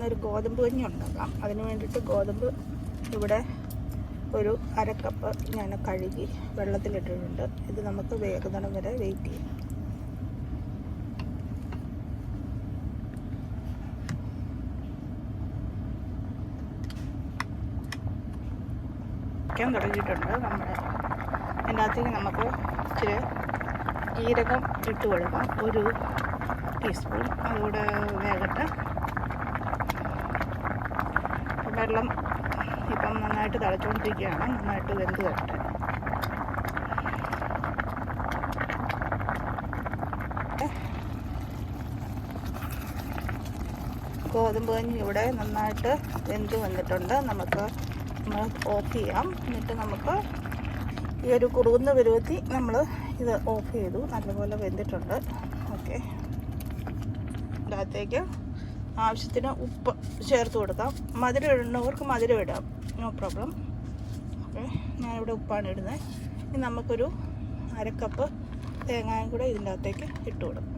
ഒരു ഗോതമ്പ് കഞ്ഞി ഉണ്ടാക്കാം. അതിന് വേണ്ടിയിട്ട് ഗോതമ്പ് ഇവിടെ ഒരു 1/2 കപ്പ് ഞാൻ കഴുകി വെള്ളത്തിലിട്ടിട്ടുണ്ട്. ഇത് നമുക്ക് വേകുന്നിടം വരെ വെയിറ്റ് ചെയ്യാം. തുടങ്ങിയിട്ടുണ്ട്. അതിൻ്റെ അകത്തേക്ക് നമുക്ക് ഇച്ചിരി ജീരകം ഇട്ട് കൊടുക്കാം, 1 ടീസ്പൂൺ. അതുകൂടെ വേകട്ടെ. വെള്ളം ഇപ്പം നന്നായിട്ട് തിളച്ചുകൊണ്ടിരിക്കുകയാണ്. നന്നായിട്ട് വെന്ത് വരട്ടെ. ഗോതമ്പ് കഞ്ഞി ഇവിടെ നന്നായിട്ട് വെന്ത് വന്നിട്ടുണ്ട്. നമ്മൾ ഓഫ് ചെയ്യാം. എന്നിട്ട് നമുക്ക് ഈ ഒരു കുറുകുന്ന പരുവത്തിൽ നമ്മൾ ഇത് ഓഫ് ചെയ്തു. നല്ലപോലെ വെന്തിട്ടുണ്ട്. ഓക്കെ, ഇതിനകത്തേക്ക് ആവശ്യത്തിന് ഉപ്പ് ചേർത്ത് കൊടുക്കാം. മധുരം ഇടുന്നവർക്ക് മധുരം ഇടാം, നോ പ്രോബ്ലം. ഓക്കെ, ഞാനിവിടെ ഉപ്പാണ് ഇടുന്നത്. ഇനി നമുക്കൊരു 1/2 കപ്പ് തേങ്ങയും കൂടെ ഇതിൻ്റെ അകത്തേക്ക് ഇട്ട് കൊടുക്കാം.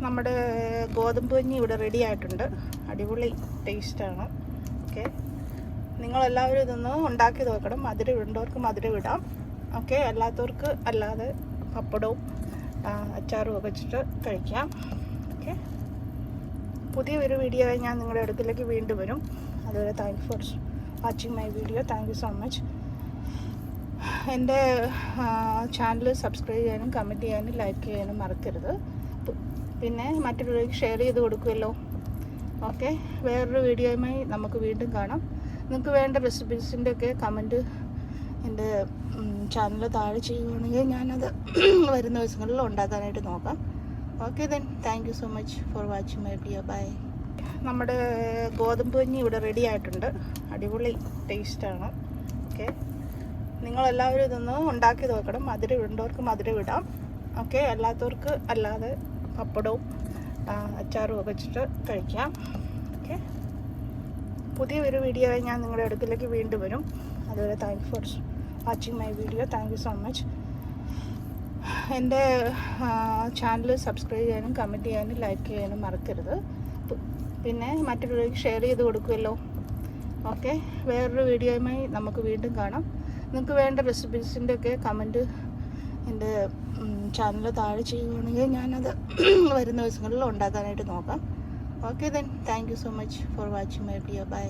നമ്മുടെ ഗോതമ്പ് കഞ്ഞി ഇവിടെ റെഡി ആയിട്ടുണ്ട്. അടിപൊളി ടേസ്റ്റാണ്. ഓക്കെ, നിങ്ങളെല്ലാവരും ഇതൊന്ന് ഉണ്ടാക്കി നോക്കണം. മധുരം ഇടേണ്ടവർക്ക് മധുരം ഇടാം. ഓക്കെ, അല്ലാത്തവർക്ക് അല്ലാതെ പപ്പടവും അച്ചാറും ഒക്കെ വെച്ചിട്ട് കഴിക്കാം. ഓക്കെ, പുതിയൊരു വീഡിയോ ഞാൻ നിങ്ങളുടെ അടുക്കിലേക്ക് വീണ്ടും വരും. അതുവരെ thank for watching my video. Thank you so much. എൻ്റെ ചാനൽ സബ്സ്ക്രൈബ് ചെയ്യാനും കമൻറ്റ് ചെയ്യാനും ലൈക്ക് ചെയ്യാനും മറക്കരുത്. പിന്നെ മറ്റുള്ളവർക്ക് ഷെയർ ചെയ്ത് കൊടുക്കുമല്ലോ. ഓക്കെ, വേറൊരു വീഡിയോയുമായി നമുക്ക് വീണ്ടും കാണാം. നിങ്ങൾക്ക് വേണ്ട റെസിപ്പീസിൻ്റെ ഒക്കെ കമൻറ്റ് എൻ്റെ ചാനൽ താഴെ ചെയ്യുകയാണെങ്കിൽ ഞാനത് വരുന്ന ദിവസങ്ങളിൽ ഉണ്ടാക്കാനായിട്ട് നോക്കാം. Okay then, thank you so much for watching my video. Bye. നമ്മുടെ ഗോതമ്പ് കഞ്ഞി ഇവിടെ റെഡി ആയിട്ടുണ്ട്. അടിപൊളി ടേസ്റ്റാണ്. ഓക്കെ, നിങ്ങളെല്ലാവരും ഇതൊന്ന് ഉണ്ടാക്കി നോക്കണം. മധുരം ഇടേണ്ടവർക്ക് മധുരം ഇടാം. ഓക്കെ, അല്ലാത്തവർക്ക് അല്ലാതെ പപ്പടവും അച്ചാറും ഒക്കെ വെച്ചിട്ട് കഴിക്കാം. ഓക്കെ, പുതിയൊരു വീഡിയോ ഞാൻ നിങ്ങളുടെ അടുക്കിലേക്ക് വീണ്ടും വരും. അതുവരെ thank for watching my video. Thank you so much. എൻ്റെ ചാനൽ സബ്സ്ക്രൈബ് ചെയ്യാനും കമൻറ്റ് ചെയ്യാനും ലൈക്ക് ചെയ്യാനും മറക്കരുത്. പിന്നെ മറ്റുള്ളവർക്ക് ഷെയർ ചെയ്ത് കൊടുക്കുമല്ലോ. ഓക്കെ, വേറൊരു വീഡിയോയുമായി നമുക്ക് വീണ്ടും കാണാം. നിങ്ങൾക്ക് വേണ്ട റെസിപ്പീസിൻ്റെ ഒക്കെ കമൻറ്റ് എൻ്റെ ചാനൽ താഴെ ചെയ്യുകയാണെങ്കിൽ ഞാനത് വരുന്ന ദിവസങ്ങളിൽ ഉണ്ടാക്കാനായിട്ട് നോക്കാം. Okay then, thank you so much for watching my video. By.